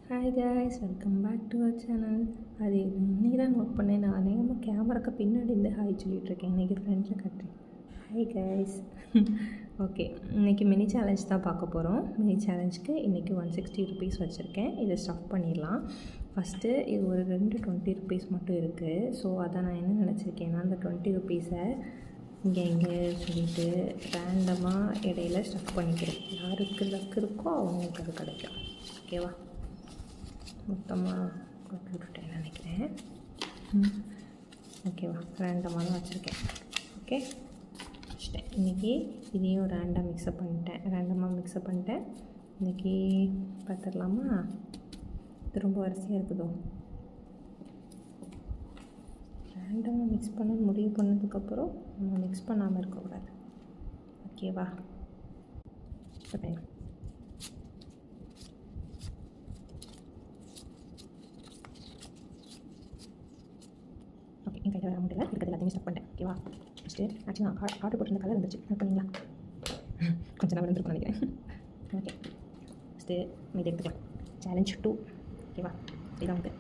Hi guys, welcome back to our channel. அது இன்றைக்கி தான் நோட் பண்ணேன். நான் அநேகமாக கேமராக்கு பின்னாடி இருந்து ஹாய் சொல்லிகிட்ருக்கேன். இன்றைக்கி ஃப்ரெண்ட்ஸில் கட்டுறேன். Hi guys. ஓகே, இன்றைக்கி மினி சேலஞ்ச் தான் பார்க்க போகிறோம். மினி சேலஞ்சுக்கு இன்றைக்கி 160 ருபீஸ் வச்சுருக்கேன். இதை ஸ்டஃப் பண்ணிடலாம். ஃபஸ்ட்டு இது ஒரு 20 ருபீஸ் மட்டும் இருக்குது. ஸோ அதை நான் என்ன நினச்சிருக்கேன்னா, அந்த 20 ருபீஸை இங்கே சொல்லிவிட்டு ரேண்டமாக இடையில ஸ்டஃப் பண்ணிக்கிறேன். யாருக்கு லக் இருக்கோ அவங்களுக்கு அது கிடைக்கும். ஓகேவா? மொத்தமாக கொட்டி விட்டுட்டேன்னு நினைக்கிறேன். ஓகேவா? ரேண்டமாக தான் வச்சுருக்கேன். ஓகே, வச்சுட்டேன். இன்றைக்கி இதையும் ரேண்டமாக மிக்ஸ்அப் பண்ணிட்டேன். இன்றைக்கி பார்த்துடலாமா? ரொம்ப வரிசையாக இருக்குதோ. ரேண்டமாக மிக்ஸ் பண்ண முடிவு பண்ணதுக்கப்புறம் நம்ம மிக்ஸ் பண்ணாமல் இருக்கக்கூடாது. ஓகேவா? ஓகே, என் கையில் வர முடியல. இருக்கிறது எல்லாத்தையுமே ஸ்டப் பண்ணிட்டேன். ஓகேவா? ஃபஸ்ட்டு ஆக்சுவலி நான் ஆர்டர் போட்டிருந்த கலர் இருந்துச்சு. நோட் பண்ணிங்களா? கொஞ்சம் நான் இருந்துருக்கும் நினைக்கிறேன். ஓகே, ஃபஸ்ட்டு மீது எடுத்துக்கலாம். சேலஞ்ச் 2. ஓகேவா? இதான் வந்து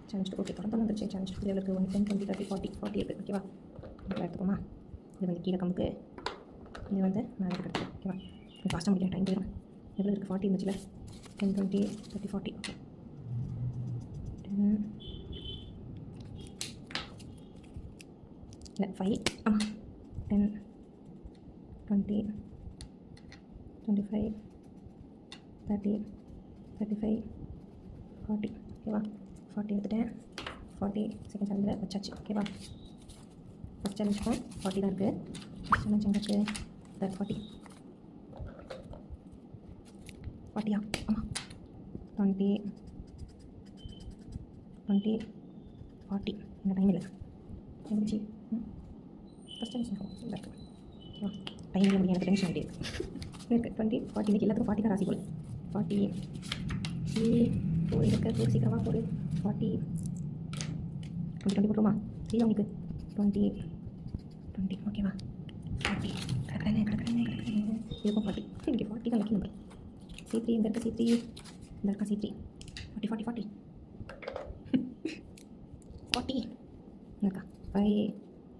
சேலஞ்ச் 2. ஓகே, தொடர்ந்து வந்துருச்சு. சேலஞ்ச் 2 எவ்வளோ இருக்குது? 1 10 20 30 40 இருக்குது. ஓகேவா? இதெல்லாம் எடுத்துக்கோமா? இது வந்து கீழே கம்புக்கு, இது வந்து நான் எடுத்துக்கிறேன். ஓகேவா? கொஞ்சம் ஃபாஸ்ட்டாக முடியும், டைம் போயிடும். எவ்வளோ இருக்குது? 40 இருந்துச்சுல. 10 20 30 40. ஓகே, 10 இல்லை 5 ஆமாம் 10 20 25 30 35 40. ஓகேவா? 40 எடுத்துட்டேன். 40 செகண்ட் சேலஞ்சில் வச்சாச்சு. ஓகேவா? ஃபஸ்ட் சேலஞ்சுக்கும் 40 தான் இருக்குது. ஃபஸ்ட் சேலஞ்ச் எங்கே இருக்குது? 40 40 ஆமாம் 20 20 40. இந்த டைம் இல்லை எந்திரிச்சு ஃபஸ்ட் டைம் இருக்குது. ஓகேவா? டைம் முடியும், எனக்கு டென்ஷன் ஆகிட்டே இருக்குது. 20 40 இன்றைக்கி எல்லாத்துக்கும் 40 தான் ராசி போல். 40 போய் இருக்குது. சீக்கிரமாக போடு. 40 20 போட்டுருமா? 3 தான் உங்களுக்கு. 20 20. ஓகேவா? 40 கிடக்கிறேன் இருக்கும். 40 இன்றைக்கி 40 தான் லக்கி நம்பர். C3 எங்கே இருக்குது? C3 இந்த இருக்கா? C3 40 40 40 40 இருக்கா? 5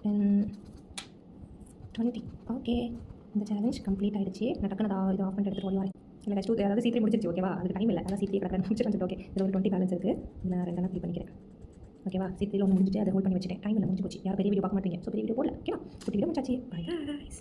10 20. ஓகே, இந்த சேலஞ்ச் கம்ப்ளீட் ஆகிடுச்சு. நான் டக்குனு இதை ஆஃப் பண்ணிட்டு எடுத்துகிட்டு ஓடி வரேன். இல்லை கஷ்டம், அதாவது C3 முடிச்சிருச்சு. ஓகேவா? அதுக்கு டைம் இல்லை. அதான் C3 கிடக்கிறேன் முடிச்சிட்டு. ஓகே, இதில் ஒரு 20 பேலன்ஸ் இருக்குது. இதில் நான் 2 ஃபில் பண்ணிக்கிறேன். ஓகேவா? C3 ஒன்று முடிஞ்சிட்டு அதை ஹோல்ட் பண்ணி வச்சுட்டேன். டைம் இல்லை, முடிஞ்சு போச்சு. யாரும் பெரிய வீடியோ பார்க்க மாட்டீங்க. ஸோ பெரிய வீடியோ போடல. ஓகேவா? குட்டி வீடியோ முடிச்சாச்சு. Bye guys.